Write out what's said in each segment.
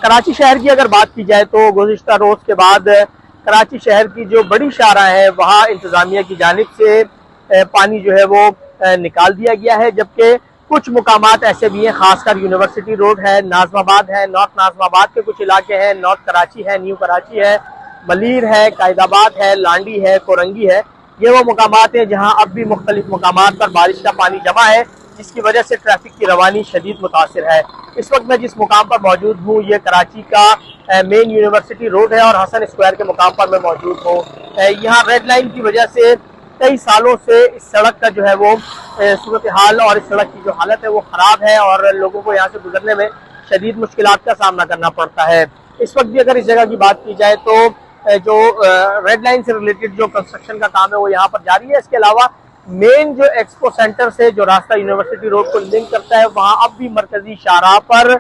کراچی شہر کی اگر بات کی جائے تو گزشتہ روز کے بعد کراچی شہر کی جو بڑی شاہراہ ہیں وہاں انتظامیہ کی جانب سے پانی جو ہے وہ نکال دیا گیا ہے، جبکہ کچھ مقامات ایسے بھی ہیں، خاص کر یونیورسٹی روڈ ہے، ناظم آباد ہے، نارتھ ناظم آباد کے کچھ علاقے ہیں، نارتھ کراچی ہے، نیو کراچی ہے، ملیر ہے، قائد آباد ہے، لانڈی ہے، کورنگی ہے۔ یہ وہ مقامات ہیں جہاں اب بھی مختلف مقامات پر بارش کا پانی جمع ہے، جس کی وجہ سے ٹریفک کی روانی شدید متاثر ہے۔ اس وقت میں جس مقام پر موجود ہوں یہ کراچی کا مین یونیورسٹی روڈ ہے اور حسن اسکوائر کے مقام پر میں موجود ہوں۔ یہاں ریڈ لائن کی وجہ سے کئی سالوں سے اس سڑک کا جو ہے وہ صورتحال اور اس سڑک کی جو حالت ہے وہ خراب ہے اور لوگوں کو یہاں سے گزرنے میں شدید مشکلات کا سامنا کرنا پڑتا ہے۔ اس وقت بھی اگر اس جگہ کی بات کی جائے تو جو ریڈ لائن سے ریلیٹڈ جو کنسٹرکشن کا کام ہے وہ یہاں پر جاری ہے۔ اس کے علاوہ مین جو ایکسپو سینٹر سے جو راستہ یونیورسٹی روڈ کو لنک کرتا ہے وہاں اب بھی مرکزی شاہراہ پر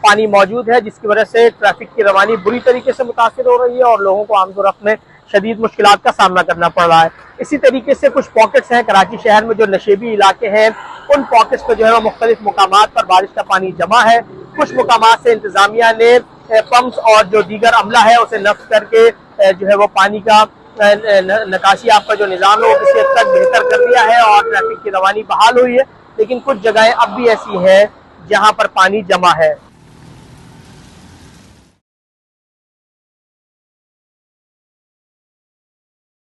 پانی موجود ہے، جس کی وجہ سے ٹریفک کی روانی بری طریقے سے متاثر ہو رہی ہے اور لوگوں کو آمد و رفت میں شدید مشکلات کا سامنا کرنا پڑ رہا ہے۔ اسی طریقے سے کچھ پاکٹس ہیں کراچی شہر میں جو نشیبی علاقے ہیں، ان پاکٹس پہ جو ہے وہ مختلف مقامات پر بارش کا پانی جمع ہے۔ کچھ مقامات سے انتظامیہ نے پمپس اور جو دیگر عملہ ہے اسے نصب کر کے جو ہے وہ پانی کا نکاسی آپ کا جو نظام ہے وہ کسی حد تک بہتر کر دیا ہے اور ٹریفک کی روانی بحال ہوئی ہے، لیکن کچھ جگہیں اب بھی ایسی ہیں جہاں پر پانی جمع ہے۔